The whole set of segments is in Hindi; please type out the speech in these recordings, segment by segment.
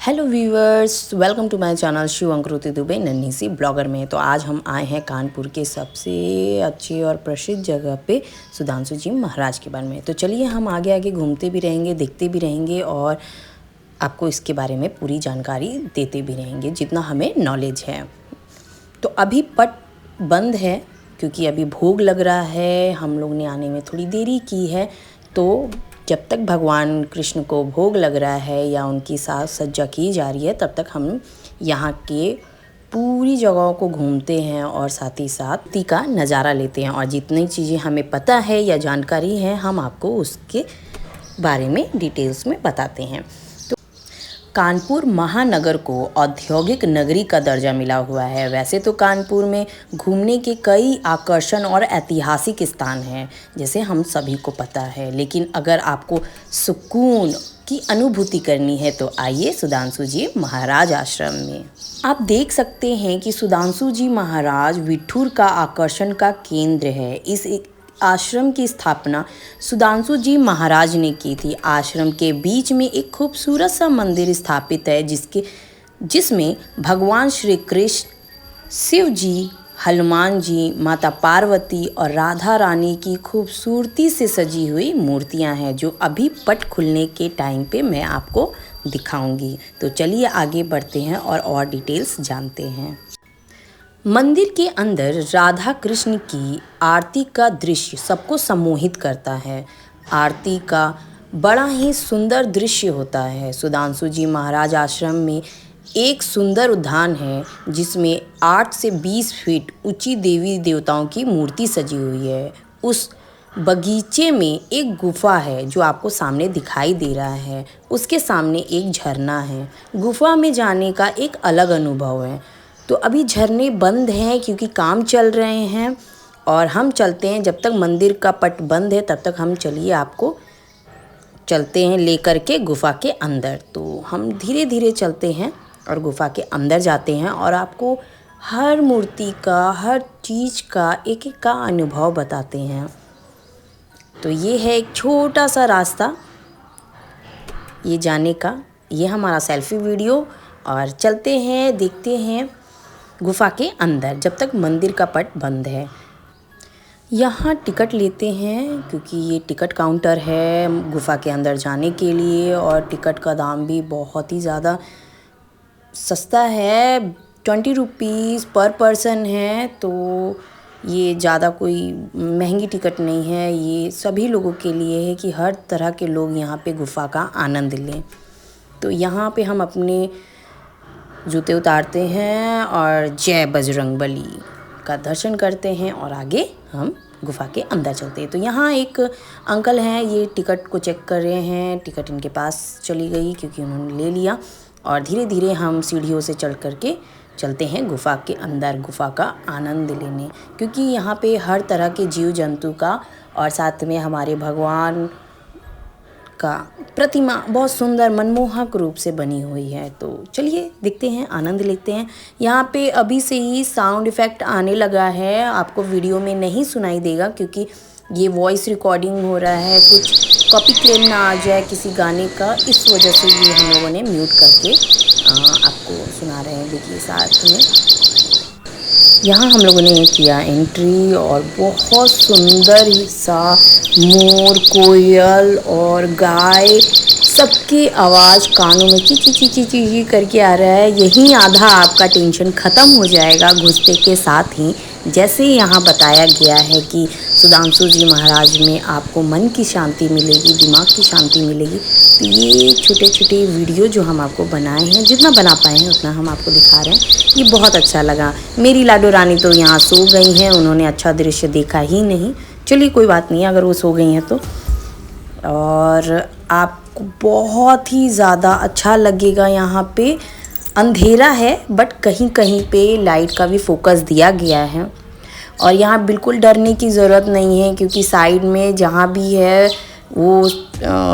Hello viewers, welcome to my channel Shiv Ankriti Dubey नन्ही सी ब्लॉगर में। तो आज हम आए हैं कानपुर के सबसे अच्छे और प्रसिद्ध जगह पे सुधांशु जी महाराज के बारे में। तो चलिए हम आगे आगे घूमते भी रहेंगे, देखते भी रहेंगे और आपको इसके बारे में पूरी जानकारी देते भी रहेंगे जितना हमें नॉलेज है। तो अभी पट बंद है क्योंकि अभी भोग लग रहा है, हम लोग ने आने में थोड़ी देरी की है। तो जब तक भगवान कृष्ण को भोग लग रहा है या उनकी साज सज्जा की जा रही है तब तक हम यहाँ के पूरी जगहों को घूमते हैं और साथ ही साथ ती का नज़ारा लेते हैं। और जितनी चीज़ें हमें पता है या जानकारी है हम आपको उसके बारे में डिटेल्स में बताते हैं। कानपुर महानगर को औद्योगिक नगरी का दर्जा मिला हुआ है। वैसे तो कानपुर में घूमने के कई आकर्षण और ऐतिहासिक स्थान हैं जैसे हम सभी को पता है, लेकिन अगर आपको सुकून की अनुभूति करनी है तो आइए सुधांशु जी महाराज आश्रम में। आप देख सकते हैं कि सुधांशु जी महाराज विठुर का आकर्षण का केंद्र है। इस आश्रम की स्थापना सुधांशु जी महाराज ने की थी। आश्रम के बीच में एक खूबसूरत सा मंदिर स्थापित है जिसमें भगवान श्री कृष्ण, शिव जी, हनुमान जी, माता पार्वती और राधा रानी की खूबसूरती से सजी हुई मूर्तियां हैं जो अभी पट खुलने के टाइम पे मैं आपको दिखाऊंगी। तो चलिए आगे बढ़ते हैं और डिटेल्स जानते हैं। मंदिर के अंदर राधा कृष्ण की आरती का दृश्य सबको सम्मोहित करता है। आरती का बड़ा ही सुंदर दृश्य होता है। सुधांशु जी महाराज आश्रम में एक सुंदर उद्यान है जिसमें 8 से 20 फीट ऊंची देवी देवताओं की मूर्ति सजी हुई है। उस बगीचे में एक गुफा है जो आपको सामने दिखाई दे रहा है। उसके सामने एक झरना है। गुफा में जाने का एक अलग अनुभव है। तो अभी झरने बंद हैं क्योंकि काम चल रहे हैं और हम चलते हैं। जब तक मंदिर का पट बंद है तब तक हम चलिए आपको चलते हैं लेकर के गुफा के अंदर। तो हम धीरे धीरे चलते हैं और गुफा के अंदर जाते हैं और आपको हर मूर्ति का, हर चीज़ का एक एक का अनुभव बताते हैं। तो ये है एक छोटा सा रास्ता ये जाने का, ये हमारा सेल्फी वीडियो। और चलते हैं, देखते हैं गुफा के अंदर जब तक मंदिर का पट बंद है। यहाँ टिकट लेते हैं क्योंकि ये टिकट काउंटर है गुफा के अंदर जाने के लिए और टिकट का दाम भी बहुत ही ज़्यादा सस्ता है। 20 रुपीज़ पर पर्सन है। तो ये ज़्यादा कोई महंगी टिकट नहीं है। ये सभी लोगों के लिए है कि हर तरह के लोग यहाँ पे गुफा का आनंद लें। तो यहाँ पे हम अपने जूते उतारते हैं और जय बजरंगबली का दर्शन करते हैं और आगे हम गुफा के अंदर चलते हैं। तो यहाँ एक अंकल हैं, ये टिकट को चेक कर रहे हैं। टिकट इनके पास चली गई क्योंकि उन्होंने ले लिया और धीरे धीरे हम सीढ़ियों से चढ़ करके चलते हैं गुफा के अंदर, गुफा का आनंद लेने। क्योंकि यहाँ पे हर तरह के जीव जंतु का और साथ में हमारे भगवान का प्रतिमा बहुत सुंदर मनमोहक रूप से बनी हुई है। तो चलिए देखते हैं, आनंद लेते हैं। यहाँ पे अभी से ही साउंड इफ़ेक्ट आने लगा है, आपको वीडियो में नहीं सुनाई देगा क्योंकि ये वॉइस रिकॉर्डिंग हो रहा है। कुछ कॉपी क्लेम ना आ जाए किसी गाने का, इस वजह से ये हम लोगों ने म्यूट करके आपको सुना रहे हैं। देखिए साथ में यहाँ हम लोगों ने किया एंट्री और बहुत सुंदर सा मोर, कोयल और गाय सबकी आवाज़ कानों में ची ची ची ची ची करके आ रहा है। यही आधा आपका टेंशन ख़त्म हो जाएगा घुसते के साथ ही। जैसे यहाँ बताया गया है कि सुधांशु जी महाराज में आपको मन की शांति मिलेगी, दिमाग की शांति मिलेगी। तो ये छोटे छोटे वीडियो जो हम आपको बनाए हैं, जितना बना पाए हैं उतना हम आपको दिखा रहे हैं। ये बहुत अच्छा लगा। मेरी लाडो रानी तो यहाँ सो गई हैं, उन्होंने अच्छा दृश्य देखा ही नहीं। चलिए कोई बात नहीं अगर वो सो गई हैं तो। और आपको बहुत ही ज़्यादा अच्छा लगेगा। यहाँ पे अंधेरा है बट कहीं कहीं पे लाइट का भी फोकस दिया गया है। और यहाँ बिल्कुल डरने की ज़रूरत नहीं है क्योंकि साइड में जहाँ भी है वो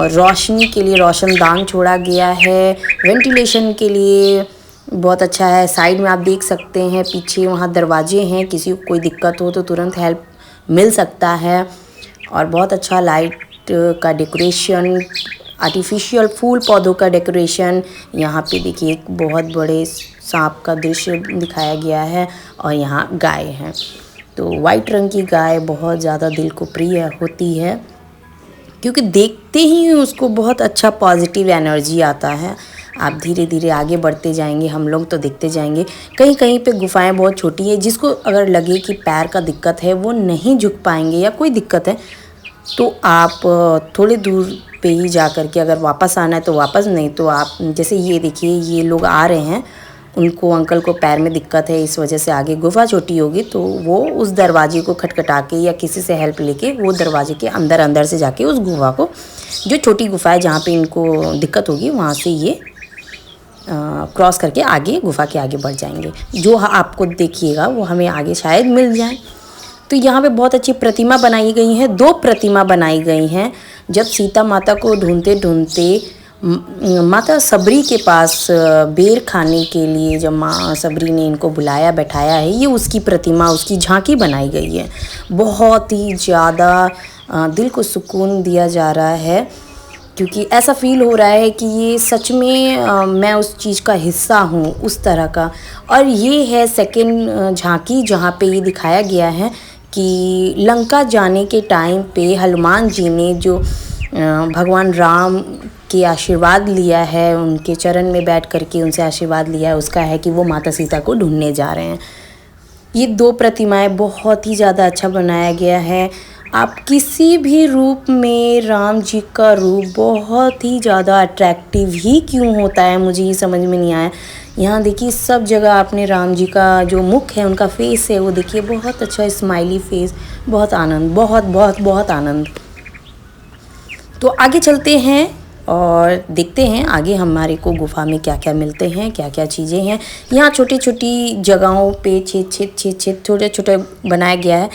रोशनी के लिए रोशनदान छोड़ा गया है, वेंटिलेशन के लिए बहुत अच्छा है। साइड में आप देख सकते हैं पीछे वहाँ दरवाजे हैं, किसी को कोई दिक्कत हो तो तुरंत हेल्प मिल सकता है। और बहुत अच्छा लाइट का डेकोरेशन आर्टिफिशियल फूल पौधों का डेकोरेशन। यहाँ पे देखिए एक बहुत बड़े सांप का दृश्य दिखाया गया है और यहाँ गाय है। तो वाइट रंग की गाय बहुत ज़्यादा दिल को प्रिय होती है, क्योंकि देखते ही उसको बहुत अच्छा पॉजिटिव एनर्जी आता है। आप धीरे धीरे आगे बढ़ते जाएंगे, हम लोग तो देखते जाएंगे। कहीं कहीं पे गुफाएं बहुत छोटी है, जिसको अगर लगे कि पैर का दिक्कत है, वो नहीं झुक पाएंगे या कोई दिक्कत है, तो आप थोड़े दूर पे ही जा कर के अगर वापस आना है तो वापस, नहीं तो आप जैसे ये देखिए ये लोग आ रहे हैं, उनको अंकल को पैर में दिक्कत है, इस वजह से आगे गुफा छोटी होगी, तो वो उस दरवाजे को खटखटा के या किसी से हेल्प लेके वो दरवाजे के अंदर से जाके उस गुफा को, जो छोटी गुफा है जहाँ पे इनको दिक्कत होगी, वहाँ से ये क्रॉस करके आगे गुफा के आगे बढ़ जाएंगे। जो आपको देखिएगा वो हमें आगे शायद मिल जाए। तो यहाँ पे बहुत अच्छी प्रतिमा बनाई गई है, 2 प्रतिमा बनाई गई हैं। जब सीता माता को ढूंढते ढूंढते माता सबरी के पास बेर खाने के लिए जब माँ सबरी ने इनको बुलाया बैठाया है, ये उसकी प्रतिमा, उसकी झांकी बनाई गई है। बहुत ही ज़्यादा दिल को सुकून दिया जा रहा है, क्योंकि ऐसा फील हो रहा है कि ये सच में मैं उस चीज़ का हिस्सा हूँ, उस तरह का। और ये है सेकंड झांकी, जहाँ पे ये दिखाया गया है कि लंका जाने के टाइम पे हनुमान जी ने जो भगवान राम के आशीर्वाद लिया है, उनके चरण में बैठ करके उनसे आशीर्वाद लिया है, उसका है कि वो माता सीता को ढूंढने जा रहे हैं। ये 2 प्रतिमाएं बहुत ही ज़्यादा अच्छा बनाया गया है। आप किसी भी रूप में राम जी का रूप बहुत ही ज़्यादा अट्रैक्टिव ही क्यों होता है, मुझे ये समझ में नहीं आया। यहाँ देखिए सब जगह आपने राम जी का जो मुख है, उनका फेस है, वो देखिए बहुत अच्छा स्माइली फेस, बहुत आनंद, बहुत बहुत बहुत आनंद। तो आगे चलते हैं और देखते हैं आगे हमारे को गुफा में क्या क्या मिलते हैं, क्या क्या चीज़ें हैं। यहाँ छोटी छोटी जगहों पे छेद छोटे छोटे बनाया गया है।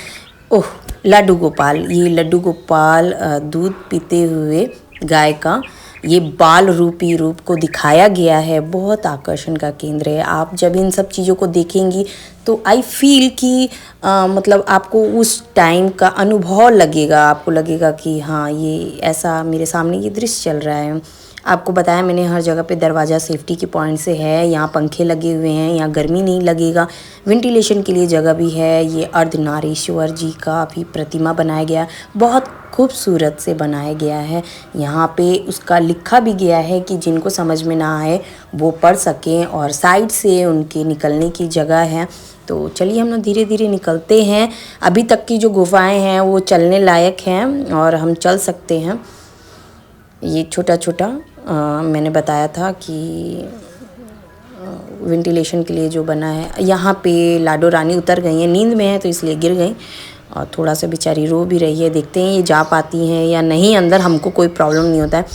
ओह, लड्डू गोपाल, ये लड्डू गोपाल दूध पीते हुए गाय का ये बाल रूपी रूप को दिखाया गया है, बहुत आकर्षण का केंद्र है। आप जब इन सब चीज़ों को देखेंगी तो आई फील कि मतलब आपको उस टाइम का अनुभव लगेगा, आपको लगेगा कि हाँ ये ऐसा मेरे सामने ये दृश्य चल रहा है। आपको बताया मैंने हर जगह पे दरवाज़ा सेफ्टी के पॉइंट से है, यहाँ पंखे लगे हुए हैं, यहाँ गर्मी नहीं लगेगा, वेंटिलेशन के लिए जगह भी है। ये अर्धनारीश्वर जी का भी प्रतिमा बनाया गया, बहुत खूबसूरत से बनाया गया है। यहाँ पे उसका लिखा भी गया है कि जिनको समझ में ना आए वो पढ़ सकें, और साइड से उनके निकलने की जगह है। तो चलिए हम लोग धीरे धीरे निकलते हैं। अभी तक की जो गुफाएं हैं वो चलने लायक हैं और हम चल सकते हैं। ये छोटा छोटा मैंने बताया था कि वेंटिलेशन के लिए जो बना है। यहाँ पे लाडो रानी उतर गई हैं, नींद में है तो इसलिए गिर गई, और थोड़ा सा बेचारी रो भी रही है। देखते हैं ये जा पाती हैं या नहीं अंदर, हमको कोई प्रॉब्लम नहीं होता है।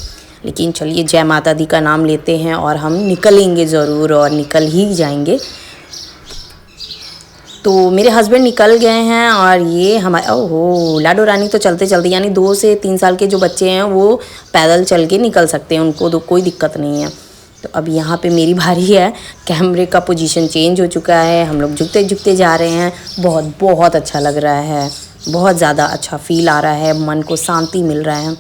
लेकिन चलिए जय माता दी का नाम लेते हैं और हम निकलेंगे ज़रूर, और निकल ही जाएंगे। तो मेरे हस्बैंड निकल गए हैं और ये हमारे, ओहो, लाडो रानी तो चलते चलते, यानी 2 से 3 साल के जो बच्चे हैं वो पैदल चल के निकल सकते हैं, उनको तो कोई दिक्कत नहीं है। तो अब यहाँ पे मेरी बारी है। कैमरे का पोजीशन चेंज हो चुका है, हम लोग झुकते झुकते जा रहे हैं। बहुत बहुत अच्छा लग रहा है, बहुत ज़्यादा अच्छा फील आ रहा है, मन को शांति मिल रहा है।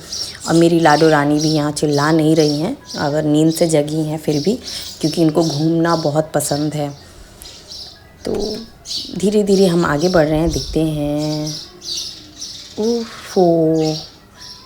और मेरी लाडो रानी भी यहाँ चिल्ला नहीं रही हैं, अगर नींद से जगी हैं फिर भी, क्योंकि इनको घूमना बहुत पसंद है। तो धीरे धीरे हम आगे बढ़ रहे हैं, दिखते हैं। ओहो,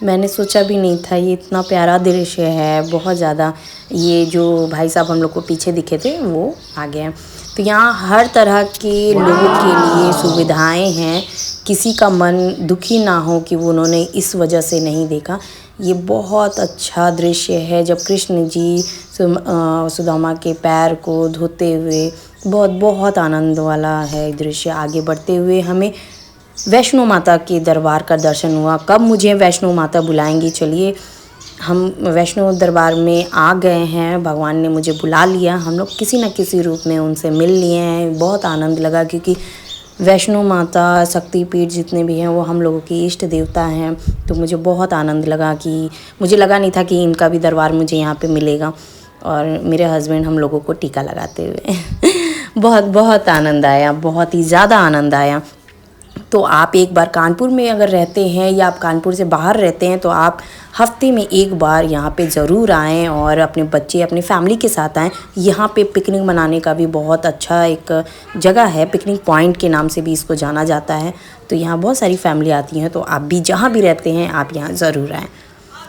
मैंने सोचा भी नहीं था ये इतना प्यारा दृश्य है, बहुत ज़्यादा। ये जो भाई साहब हम लोग को पीछे दिखे थे वो आ गए हैं। तो यहाँ हर तरह के लोगों के लिए सुविधाएं हैं, किसी का मन दुखी ना हो कि वो उन्होंने इस वजह से नहीं देखा। ये बहुत अच्छा दृश्य है जब कृष्ण जी सुदामा के पैर को धोते हुए, बहुत बहुत आनंद वाला है दृश्य। आगे बढ़ते हुए हमें वैष्णो माता के दरबार का दर्शन हुआ। कब मुझे वैष्णो माता बुलाएंगी, चलिए हम वैष्णो दरबार में आ गए हैं, भगवान ने मुझे बुला लिया। हम लोग किसी न किसी रूप में उनसे मिल लिए हैं। बहुत आनंद लगा, क्योंकि वैष्णो माता, शक्तिपीठ जितने भी हैं वो हम लोगों की इष्ट देवता हैं। तो मुझे बहुत आनंद लगा कि मुझे लगा नहीं था कि इनका भी दरबार मुझे यहाँ पे मिलेगा। और मेरे हस्बैंड हम लोगों को टीका लगाते हुए बहुत बहुत आनंद आया, बहुत ही ज़्यादा आनंद आया। तो आप एक बार कानपुर में अगर रहते हैं या आप कानपुर से बाहर रहते हैं तो आप हफ्ते में एक बार यहाँ पे ज़रूर आएँ और अपने बच्चे अपनी फैमिली के साथ आएँ। यहाँ पे पिकनिक मनाने का भी बहुत अच्छा एक जगह है, पिकनिक पॉइंट के नाम से भी इसको जाना जाता है। तो यहाँ बहुत सारी फैमिली आती हैं, तो आप भी जहाँ भी रहते हैं आप यहाँ ज़रूर आएँ।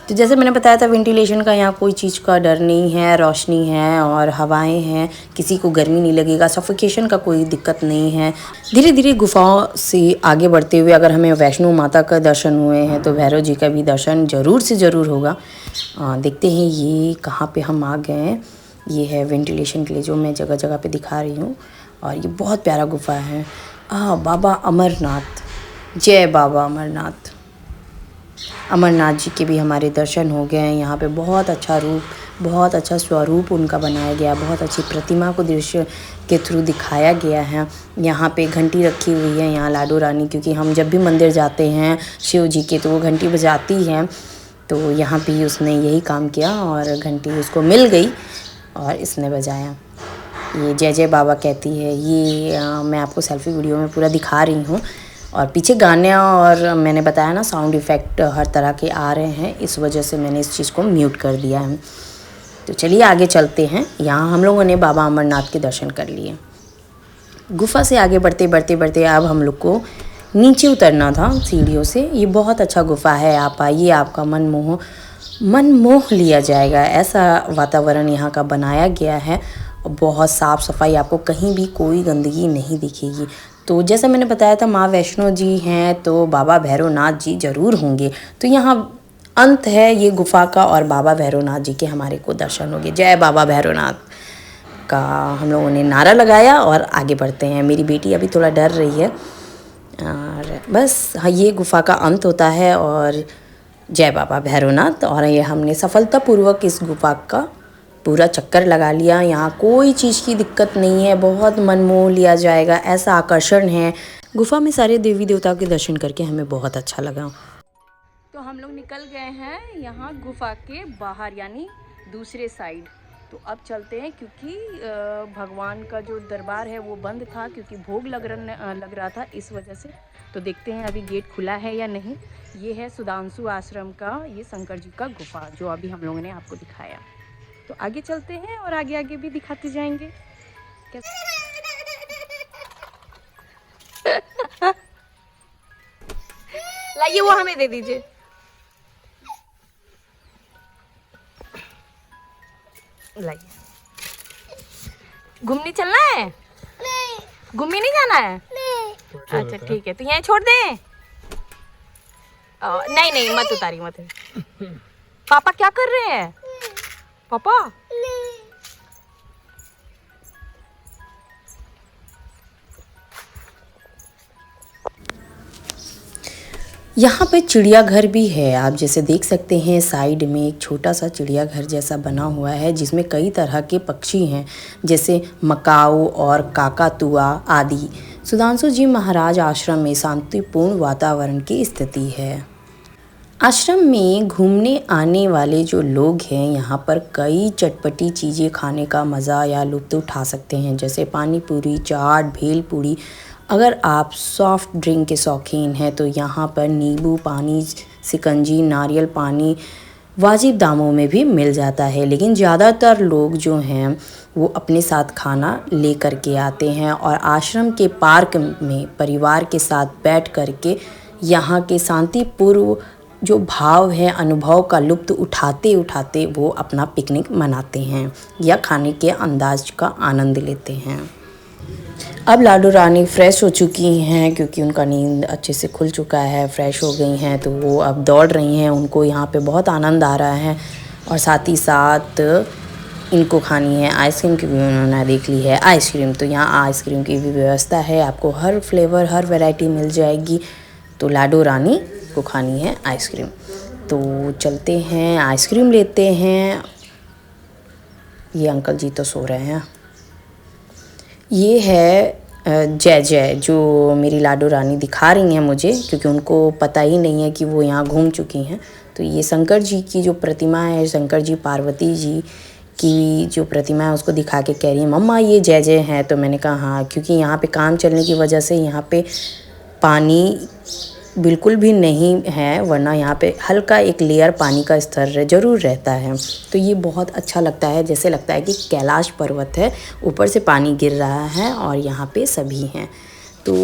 तो जैसे मैंने बताया था, वेंटिलेशन का यहाँ कोई चीज़ का डर नहीं है, रोशनी है और हवाएं हैं, किसी को गर्मी नहीं लगेगा, सफोकेशन का कोई दिक्कत नहीं है। धीरे धीरे गुफाओं से आगे बढ़ते हुए अगर हमें वैष्णो माता का दर्शन हुए हैं तो भैरव जी का भी दर्शन ज़रूर से ज़रूर होगा। देखते हैं ये कहाँ पे हम आ गए हैं। ये है वेंटिलेशन के लिए जो मैं जगह जगह पे दिखा रही हूँ, और ये बहुत प्यारा गुफा है। बाबा अमरनाथ, जय बाबा अमरनाथ। अमरनाथ जी के भी हमारे दर्शन हो गए हैं। यहाँ पे बहुत अच्छा रूप, बहुत अच्छा स्वरूप उनका बनाया गया, बहुत अच्छी प्रतिमा को दृश्य के थ्रू दिखाया गया है। यहाँ पे घंटी रखी हुई है, यहाँ लाडो रानी, क्योंकि हम जब भी मंदिर जाते हैं शिव जी के तो वो घंटी बजाती हैं, तो यहाँ पे उसने यही काम किया और घंटी उसको मिल गई और इसने बजाया। ये जय जय बाबा कहती है। ये मैं आपको सेल्फी वीडियो में पूरा दिखा रही हूँ, और पीछे गाने और मैंने बताया ना साउंड इफ़ेक्ट हर तरह के आ रहे हैं, इस वजह से मैंने इस चीज़ को म्यूट कर दिया है। तो चलिए आगे चलते हैं। यहाँ हम लोगों ने बाबा अमरनाथ के दर्शन कर लिए। गुफा से आगे बढ़ते बढ़ते बढ़ते अब हम लोग को नीचे उतरना था सीढ़ियों से। ये बहुत अच्छा गुफा है, आप आइए, आपका मन मोह लिया जाएगा। ऐसा वातावरण यहाँ का बनाया गया है, बहुत साफ़ सफाई, आपको कहीं भी कोई गंदगी नहीं दिखेगी। तो जैसा मैंने बताया था, माँ वैष्णो जी हैं तो बाबा भैरवनाथ जी ज़रूर होंगे। तो यहाँ अंत है ये गुफा का और बाबा भैरवनाथ जी के हमारे को दर्शन होंगे। जय बाबा भैरवनाथ का हम लोगों ने नारा लगाया और आगे बढ़ते हैं। मेरी बेटी अभी थोड़ा डर रही है, और बस हाँ, ये गुफा का अंत होता है और जय बाबा भैरवनाथ। और ये हमने सफलतापूर्वक इस गुफा का पूरा चक्कर लगा लिया। यहाँ कोई चीज़ की दिक्कत नहीं है, बहुत मन मोह लिया जाएगा, ऐसा आकर्षण है। गुफा में सारे देवी देवताओं के दर्शन करके हमें बहुत अच्छा लगा। तो हम लोग निकल गए हैं यहाँ गुफा के बाहर, यानी दूसरे साइड। तो अब चलते हैं, क्योंकि भगवान का जो दरबार है वो बंद था, क्योंकि भोग लग रहा था, इस वजह से। तो देखते हैं अभी गेट खुला है या नहीं। ये है सुधांशु आश्रम का, ये शंकर जी का गुफा जो अभी हम लोगों ने आपको दिखाया। तो आगे चलते हैं और आगे आगे भी दिखाते जाएंगे। लाइए वो हमें दे दीजिए। लाइए। घूमने चलना है? नहीं। घूमने नहीं जाना है? नहीं। अच्छा ठीक है, तो यहीं छोड़ दें? नहीं नहीं, मत उतारी मत। पापा क्या कर रहे हैं? पापा यहाँ पे चिड़ियाघर भी है। आप जैसे देख सकते हैं, साइड में एक छोटा सा चिड़ियाघर जैसा बना हुआ है, जिसमें कई तरह के पक्षी हैं, जैसे मकाऊ और काकातुआ आदि। सुधांशु जी महाराज आश्रम में शांतिपूर्ण वातावरण की स्थिति है। आश्रम में घूमने आने वाले जो लोग हैं, यहाँ पर कई चटपटी चीज़ें खाने का मज़ा या लुत्फ़ उठा सकते हैं, जैसे पानी पूरी, चाट, भेल पूरी। अगर आप सॉफ्ट ड्रिंक के शौकीन हैं तो यहाँ पर नींबू पानी, शिकंजी, नारियल पानी वाजिब दामों में भी मिल जाता है। लेकिन ज़्यादातर लोग जो हैं वो अपने साथ खाना ले कर के आते हैं, और आश्रम के पार्क में परिवार के साथ बैठ कर के यहाँ के शांतिपूर्व जो भाव है, अनुभव का लुत्फ़ उठाते उठाते वो अपना पिकनिक मनाते हैं या खाने के अंदाज का आनंद लेते हैं। अब लाडो रानी फ्रेश हो चुकी हैं, क्योंकि उनका नींद अच्छे से खुल चुका है, फ्रेश हो गई हैं, तो वो अब दौड़ रही हैं। उनको यहाँ पे बहुत आनंद आ रहा है, और साथ ही साथ इनको खानी है आइसक्रीम, की भी उन्होंने देख ली है आइसक्रीम। तो यहाँ आइसक्रीम की भी व्यवस्था है, आपको हर फ्लेवर हर वैरायटी मिल जाएगी। तो लाडो रानी को खानी है आइसक्रीम, तो चलते हैं आइसक्रीम लेते हैं। ये अंकल जी तो सो रहे हैं। ये है जय जय, जो मेरी लाडो रानी दिखा रही हैं मुझे, क्योंकि उनको पता ही नहीं है कि वो यहाँ घूम चुकी हैं। तो ये शंकर जी की जो प्रतिमा है, शंकर जी पार्वती जी की जो प्रतिमा है, उसको दिखा के कह रही है मम्मा ये जय जय है। तो मैंने कहा हाँ, क्योंकि यहाँ पे काम चलने की वजह से यहाँ पे पानी बिल्कुल भी नहीं है, वरना यहाँ पे हल्का एक लेयर पानी का स्तर ज़रूर रहता है। तो ये बहुत अच्छा लगता है, जैसे लगता है कि कैलाश पर्वत है, ऊपर से पानी गिर रहा है और यहाँ पे सभी हैं। तो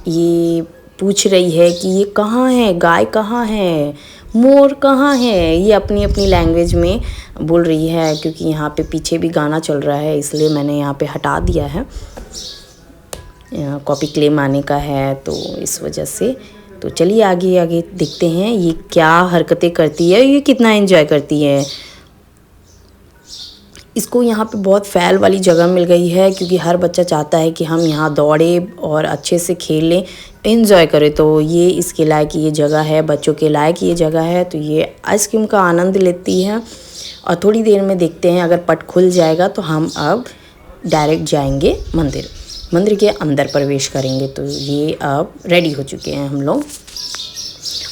ये पूछ रही है कि ये कहाँ है, गाय कहाँ है, मोर कहाँ है, ये अपनी अपनी लैंग्वेज में बोल रही है। क्योंकि यहाँ पे पीछे भी गाना चल रहा है, इसलिए मैंने यहाँ पे हटा दिया है, कॉपी क्लेम आने का है तो इस वजह से। तो चलिए आगे आगे देखते हैं ये क्या हरकतें करती है, ये कितना एंजॉय करती है। इसको यहाँ पे बहुत फैल वाली जगह मिल गई है, क्योंकि हर बच्चा चाहता है कि हम यहाँ दौड़े और अच्छे से खेलें, एंजॉय करें। तो ये इसके लायक ये जगह है, बच्चों के लायक ये जगह है। तो ये आइसक्रीम का आनंद लेती है और थोड़ी देर में देखते हैं, अगर पट खुल जाएगा तो हम अब डायरेक्ट जाएंगे मंदिर के अंदर प्रवेश करेंगे। तो ये अब रेडी हो चुके हैं हम लोग।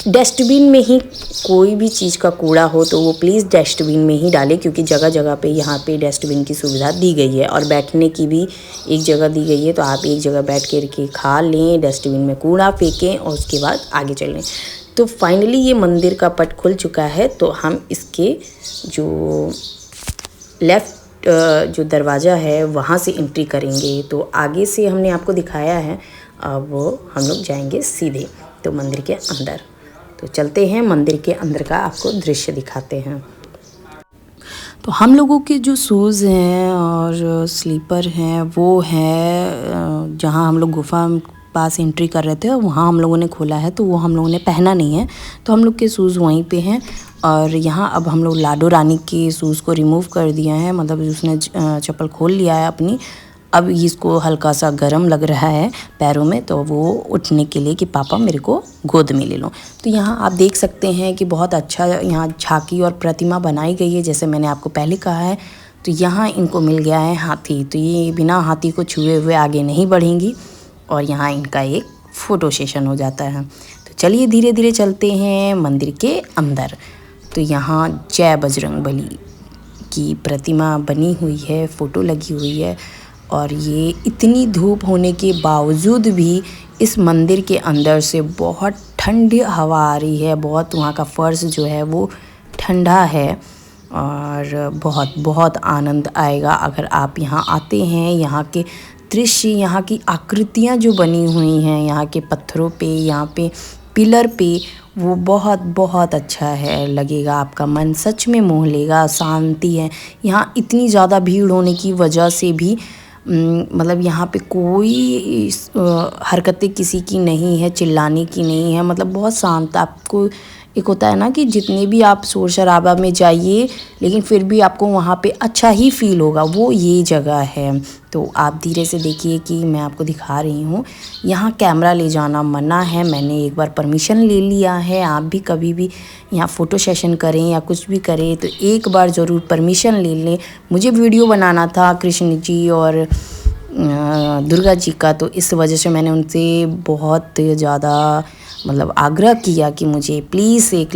डस्टबिन में ही कोई भी चीज़ का कूड़ा हो तो वो प्लीज़ डस्टबिन में ही डालें, क्योंकि जगह जगह पे यहाँ पे डस्टबिन की सुविधा दी गई है और बैठने की भी एक जगह दी गई है। तो आप एक जगह बैठ के खा लें, डस्टबिन में कूड़ा फेंकें और उसके बाद आगे चलें। तो फाइनली ये मंदिर का पट खुल चुका है। तो हम इसके जो लेफ़्ट जो दरवाज़ा है वहाँ से एंट्री करेंगे। तो आगे से हमने आपको दिखाया है, अब हम लोग जाएंगे सीधे तो मंदिर के अंदर। तो चलते हैं, मंदिर के अंदर का आपको दृश्य दिखाते हैं। तो हम लोगों के जो शूज़ हैं और स्लीपर हैं वो है जहाँ हम लोग गुफा पास एंट्री कर रहे थे वहाँ हम लोगों ने खोला है, तो वो हम लोगों ने पहना नहीं है। तो हम लोग के शूज़ वहीं पे हैं। और यहाँ अब हम लोग लाडो रानी के शूज़ को रिमूव कर दिया है, मतलब उसने चप्पल खोल लिया है अपनी। अब इसको हल्का सा गर्म लग रहा है पैरों में, तो वो उठने के लिए कि पापा मेरे को गोद में ले लो। तो यहाँ आप देख सकते हैं कि बहुत अच्छा यहाँ झांकी और प्रतिमा बनाई गई है, जैसे मैंने आपको पहले कहा है। तो यहाँ इनको मिल गया है हाथी, तो ये बिना हाथी को छुए हुए आगे नहीं बढ़ेंगी और यहाँ इनका एक फ़ोटो सेशन हो जाता है। तो चलिए धीरे धीरे चलते हैं मंदिर के अंदर। तो यहाँ जय बजरंग बली की प्रतिमा बनी हुई है, फ़ोटो लगी हुई है। और ये इतनी धूप होने के बावजूद भी इस मंदिर के अंदर से बहुत ठंडी हवा आ रही है, बहुत वहाँ का फर्श जो है वो ठंडा है और बहुत बहुत आनंद आएगा अगर आप यहाँ आते हैं। यहाँ के दृश्य, यहाँ की आकृतियाँ जो बनी हुई हैं यहाँ के पत्थरों पे, यहाँ पे पिलर पे, वो बहुत बहुत अच्छा है, लगेगा आपका मन सच में मोह लेगा। शांति है यहाँ, इतनी ज़्यादा भीड़ होने की वजह से भी मतलब यहाँ पे कोई हरकतें किसी की नहीं है, चिल्लाने की नहीं है, मतलब बहुत शांत। आपको एक होता है ना कि जितने भी आप शोर शराबा में जाइए लेकिन फिर भी आपको वहाँ पे अच्छा ही फील होगा, वो ये जगह है। तो आप धीरे से देखिए कि मैं आपको दिखा रही हूँ। यहाँ कैमरा ले जाना मना है, मैंने एक बार परमिशन ले लिया है। आप भी कभी भी यहाँ फ़ोटो सेशन करें या कुछ भी करें तो एक बार ज़रूर परमिशन ले लें। मुझे वीडियो बनाना था कृष्ण जी और दुर्गा जी का, तो इस वजह से मैंने उनसे बहुत ज़्यादा मतलब आग्रह किया कि मुझे प्लीज़ एक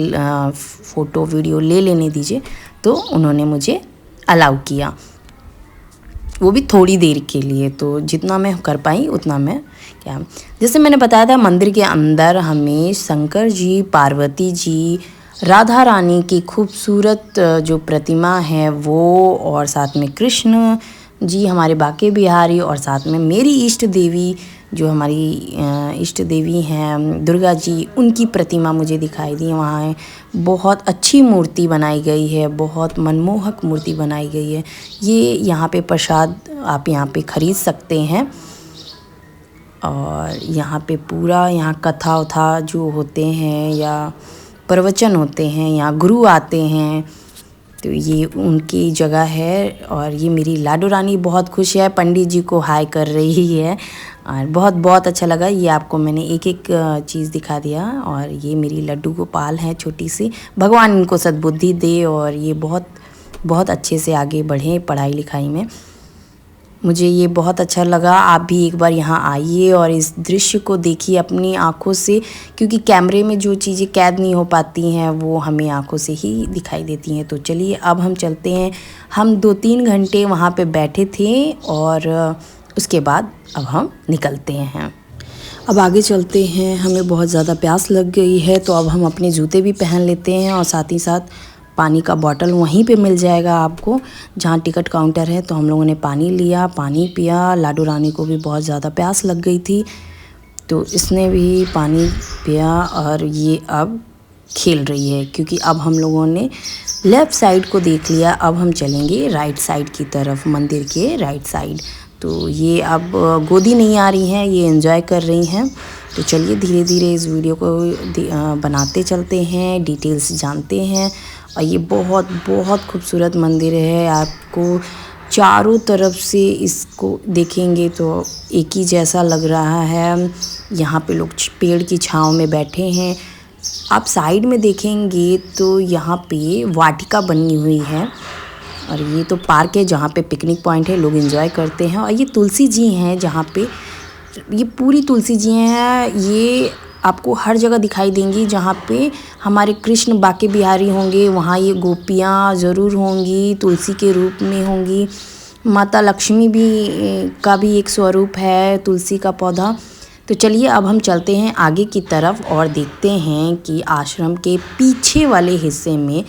फ़ोटो वीडियो ले लेने दीजिए। तो उन्होंने मुझे अलाउ किया, वो भी थोड़ी देर के लिए। तो जितना मैं कर पाई उतना मैं क्या, जैसे मैंने बताया था मंदिर के अंदर हमें शंकर जी, पार्वती जी, राधा रानी की खूबसूरत जो प्रतिमा है वो, और साथ में कृष्ण जी हमारे बाके बिहारी, और साथ में मेरी इष्ट देवी जो हमारी इष्ट देवी हैं दुर्गा जी, उनकी प्रतिमा मुझे दिखाई दी। वहाँ बहुत अच्छी मूर्ति बनाई गई है, बहुत मनमोहक मूर्ति बनाई गई है। ये यहाँ पे प्रसाद आप यहाँ पे ख़रीद सकते हैं। और यहाँ पे पूरा यहाँ कथा उथा जो होते हैं या प्रवचन होते हैं, यहाँ गुरु आते हैं, तो ये उनकी जगह है। और ये मेरी लाडो रानी बहुत खुश है, पंडित जी को हाय कर रही है और बहुत बहुत अच्छा लगा। ये आपको मैंने एक एक चीज़ दिखा दिया। और ये मेरी लड्डू गोपाल है छोटी सी, भगवान इनको सद्बुद्धि दे और ये बहुत बहुत अच्छे से आगे बढ़ें पढ़ाई लिखाई में। मुझे ये बहुत अच्छा लगा। आप भी एक बार यहाँ आइए और इस दृश्य को देखिए अपनी आँखों से, क्योंकि कैमरे में जो चीज़ें कैद नहीं हो पाती हैं वो हमें आँखों से ही दिखाई देती हैं। तो चलिए अब हम चलते हैं। हम 2-3 घंटे वहाँ पे बैठे थे और उसके बाद अब हम निकलते हैं। अब आगे चलते हैं, हमें बहुत ज़्यादा प्यास लग गई है तो अब हम अपने जूते भी पहन लेते हैं और साथ ही साथ पानी का बॉटल वहीं पे मिल जाएगा आपको जहाँ टिकट काउंटर है। तो हम लोगों ने पानी लिया, पानी पिया। लाडो रानी को भी बहुत ज़्यादा प्यास लग गई थी तो इसने भी पानी पिया और ये अब खेल रही है, क्योंकि अब हम लोगों ने लेफ़्ट साइड को देख लिया। अब हम चलेंगे राइट साइड की तरफ, मंदिर के राइट साइड। तो ये अब गोदी नहीं आ रही हैं, ये एंजॉय कर रही हैं। तो चलिए धीरे धीरे इस वीडियो को बनाते चलते हैं, डिटेल्स जानते हैं। और ये बहुत बहुत खूबसूरत मंदिर है। आपको चारों तरफ से इसको देखेंगे तो एक ही जैसा लग रहा है। यहाँ पे लोग पेड़ की छाँव में बैठे हैं। आप साइड में देखेंगे तो यहाँ पे वाटिका बनी हुई है और ये तो पार्क है जहाँ पे पिकनिक पॉइंट है, लोग एंजॉय करते हैं। और ये तुलसी जी हैं जहाँ पे, ये पूरी तुलसी जी हैं। ये आपको हर जगह दिखाई देंगी जहाँ पे हमारे कृष्ण बाके बिहारी होंगे, वहाँ ये गोपियाँ ज़रूर होंगी, तुलसी के रूप में होंगी। माता लक्ष्मी का भी एक स्वरूप है तुलसी का पौधा। तो चलिए अब हम चलते हैं आगे की तरफ और देखते हैं कि आश्रम के पीछे वाले हिस्से में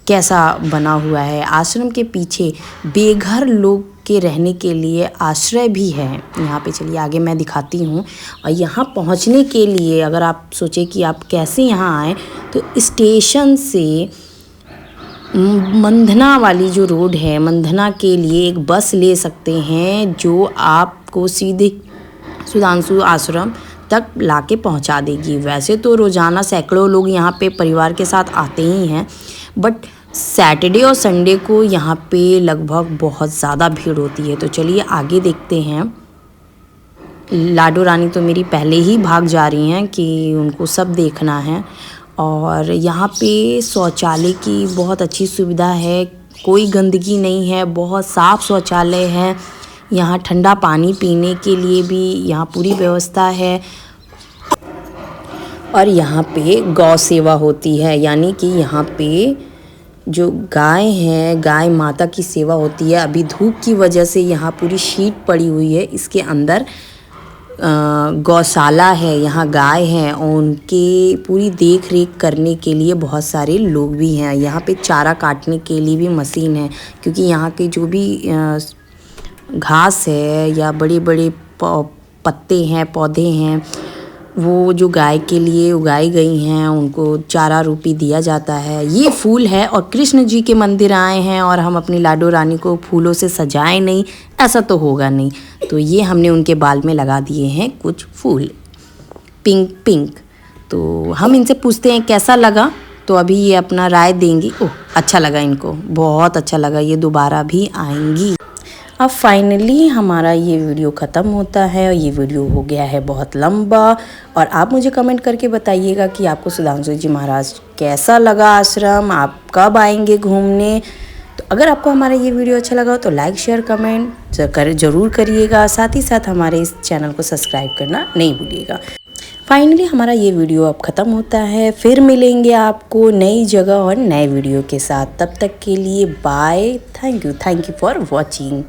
कैसा बना हुआ है। आश्रम के पीछे बेघर लोग के रहने के लिए आश्रय भी है यहाँ पे। चलिए आगे मैं दिखाती हूँ। और यहाँ पहुँचने के लिए अगर आप सोचें कि आप कैसे यहाँ आए, तो स्टेशन से मंधना वाली जो रोड है, मंधना के लिए एक बस ले सकते हैं जो आपको सीधे सुधांशु आश्रम तक लाके पहुंचा देगी। वैसे तो रोज़ाना सैकड़ों लोग यहाँ पे परिवार के साथ आते ही हैं, बट सैटरडे और संडे को यहाँ पे लगभग बहुत ज़्यादा भीड़ होती है। तो चलिए आगे देखते हैं। लाडो रानी तो मेरी पहले ही भाग जा रही हैं कि उनको सब देखना है। और यहाँ पे शौचालय की बहुत अच्छी सुविधा है, कोई गंदगी नहीं है, बहुत साफ़ शौचालय है। यहाँ ठंडा पानी पीने के लिए भी यहाँ पूरी व्यवस्था है। और यहाँ पे गौ सेवा होती है, यानी कि यहाँ पे जो गाय हैं, गाय माता की सेवा होती है। अभी धूप की वजह से यहाँ पूरी शीट पड़ी हुई है। इसके अंदर गौशाला है, यहाँ गाय हैं और उनके पूरी देख रेख करने के लिए बहुत सारे लोग भी हैं। यहाँ पे चारा काटने के लिए भी मशीन है, क्योंकि यहाँ के जो भी घास है या बड़े बड़े पत्ते हैं, पौधे हैं, वो जो गाय के लिए उगाई गई हैं, उनको चारा रूपी दिया जाता है। ये फूल है और कृष्ण जी के मंदिर आए हैं और हम अपनी लाडो रानी को फूलों से सजाएं नहीं, ऐसा तो होगा नहीं। तो ये हमने उनके बाल में लगा दिए हैं कुछ फूल, पिंक पिंक। तो हम इनसे पूछते हैं कैसा लगा, तो अभी ये अपना राय देंगी। ओह अच्छा लगा, इनको बहुत अच्छा लगा, ये दोबारा भी आएंगी। अब फाइनली हमारा ये वीडियो ख़त्म होता है और ये वीडियो हो गया है बहुत लंबा। और आप मुझे कमेंट करके बताइएगा कि आपको सुधांशु जी महाराज कैसा लगा आश्रम, आप कब आएंगे घूमने। तो अगर आपको हमारा ये वीडियो अच्छा लगा तो लाइक शेयर कमेंट ज़रूर करिएगा। साथ ही साथ हमारे इस चैनल को सब्सक्राइब करना नहीं भूलिएगा। फाइनली हमारा ये वीडियो अब ख़त्म होता है, फिर मिलेंगे आपको नई जगह और नए वीडियो के साथ। तब तक के लिए bye, thank you for watching.